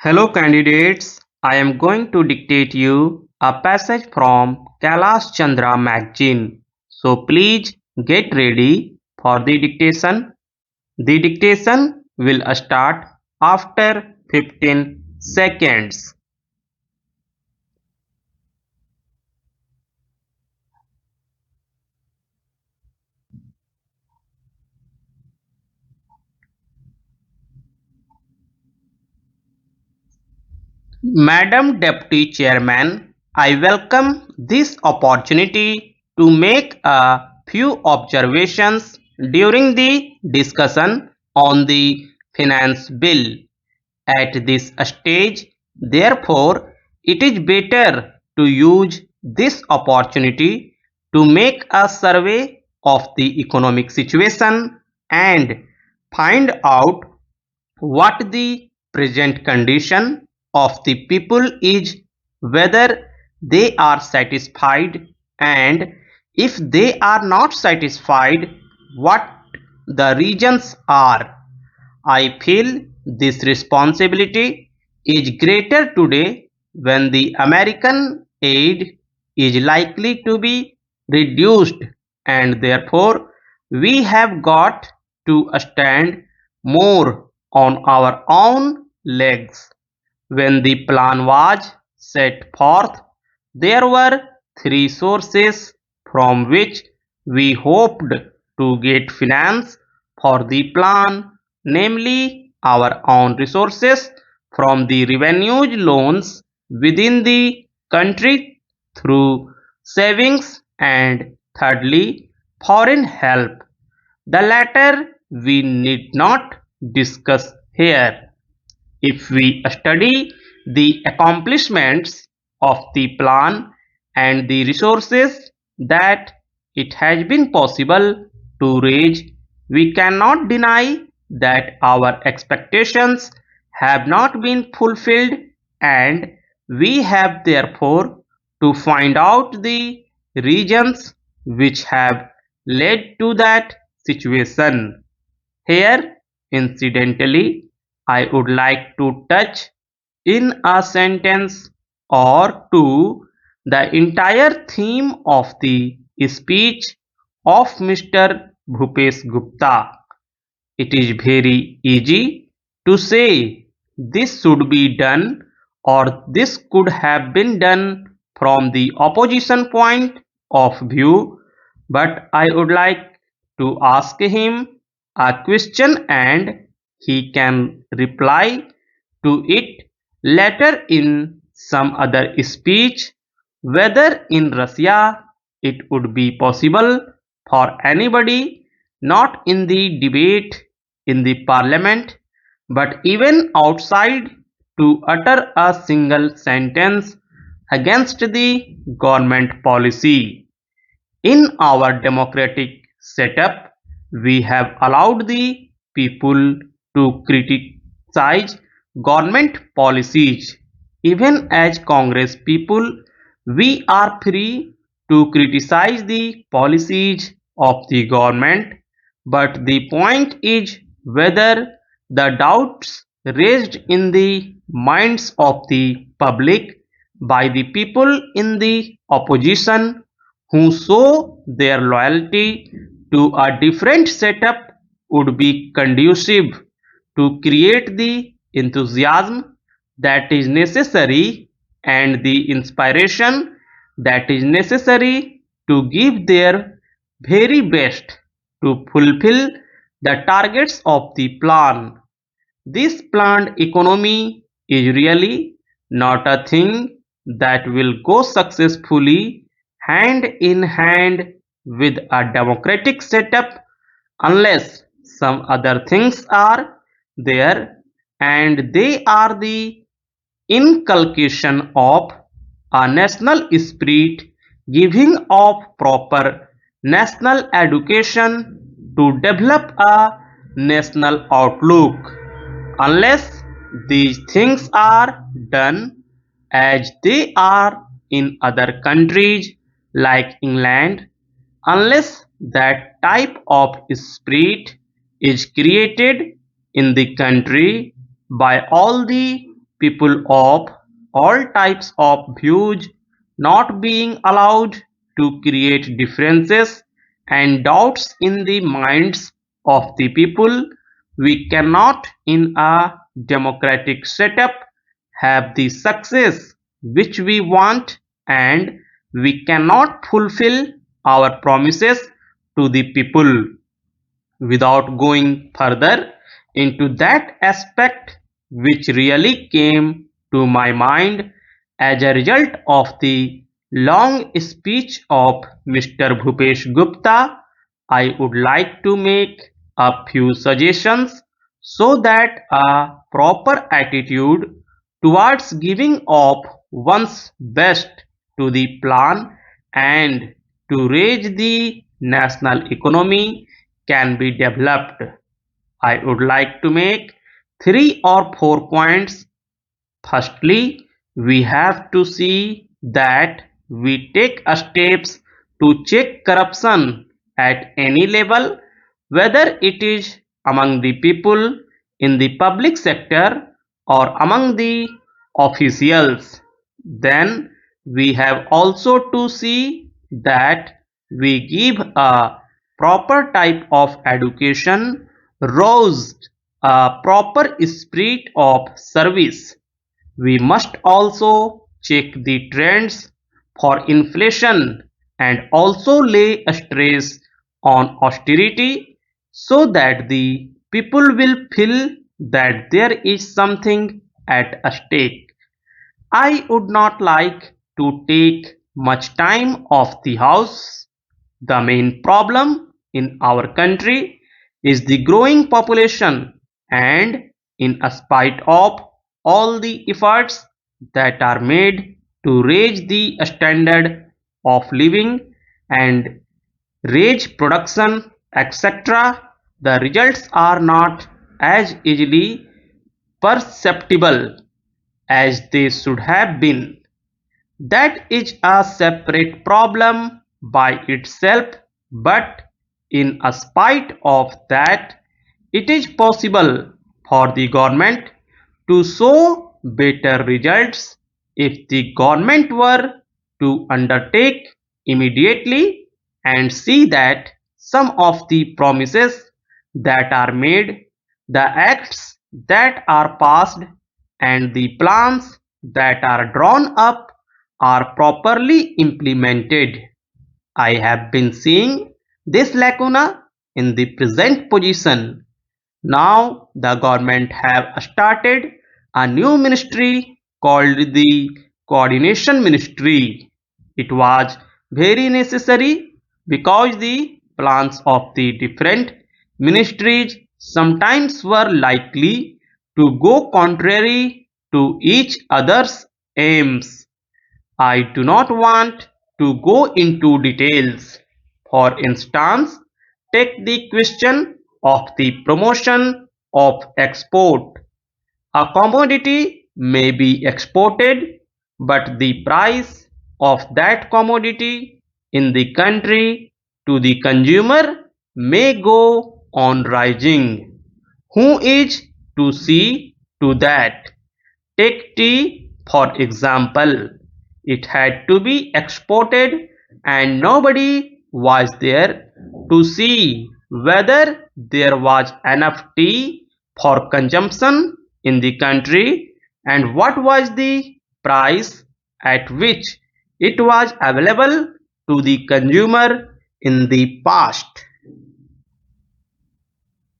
Hello candidates, I am going to dictate you a passage from Kailash Chandra magazine. So please get ready for the dictation. The dictation will start after 15 seconds. Madam Deputy Chairman, I welcome this opportunity to make a few observations during the discussion on the finance bill. At this stage, therefore, it is better to use this opportunity to make a survey of the economic situation and find out what the present condition of the people is, whether they are satisfied, and if they are not satisfied, what the reasons are. I feel this responsibility is greater today when the American aid is likely to be reduced, and therefore we have got to stand more on our own legs. When the plan was set forth, there were three sources from which we hoped to get finance for the plan, namely our own resources from the revenues loans within the country through savings, and thirdly foreign help. The latter we need not discuss here. If we study the accomplishments of the plan and the resources that it has been possible to raise, we cannot deny that our expectations have not been fulfilled, and we have therefore to find out the reasons which have led to that situation. Here, incidentally, I would like to touch in a sentence or two the entire theme of the speech of Mr. Bhupesh Gupta. It is very easy to say this should be done or this could have been done from the opposition point of view, but I would like to ask him a question and he can reply to it later in some other speech, whether in Russia it would be possible for anybody not in the debate in the parliament but even outside to utter a single sentence against the government policy. In our democratic setup, we have allowed the people to criticize government policies. Even as Congress people, we are free to criticize the policies of the government, but the point is whether the doubts raised in the minds of the public by the people in the opposition who show their loyalty to a different setup would be conducive to create the enthusiasm that is necessary and the inspiration that is necessary to give their very best to fulfill the targets of the plan. This planned economy is really not a thing that will go successfully hand in hand with a democratic setup unless some other things are there, and they are the inculcation of a national spirit, giving of proper national education to develop a national outlook. Unless these things are done as they are in other countries like England, unless that type of spirit is created in the country by all the people of all types of views not being allowed to create differences and doubts in the minds of the people, we cannot in a democratic setup have the success which we want, and we cannot fulfill our promises to the people. Without going further into that aspect which really came to my mind as a result of the long speech of Mr. Bhupesh Gupta, I would like to make a few suggestions so that a proper attitude towards giving of one's best to the plan and to raise the national economy can be developed. I would like to make 3 or 4 points. Firstly, we have to see that we take steps to check corruption at any level, whether it is among the people in the public sector or among the officials. Then we have also to see that we give a proper type of education, roused a proper spirit of service. We must also check the trends for inflation and also lay a stress on austerity so that the people will feel that there is something at stake. I would not like to take much time of the house. The main problem in our country is the growing population, and in spite of all the efforts that are made to raise the standard of living and raise production, etc., the results are not as easily perceptible as they should have been. That is a separate problem by itself, but in spite of that, it is possible for the government to show better results if the government were to undertake immediately and see that some of the promises that are made, the acts that are passed, and the plans that are drawn up are properly implemented. I have been seeing this lacuna in the present position. Now the government have started a new ministry called the Coordination Ministry. It was very necessary because the plans of the different ministries sometimes were likely to go contrary to each other's aims. I do not want to go into details. For instance, take the question of the promotion of export. A commodity may be exported, but the price of that commodity in the country to the consumer may go on rising. Who is to see to that? Take tea for example. It had to be exported and nobody was there to see whether there was enough tea for consumption in the country and what was the price at which it was available to the consumer in the past.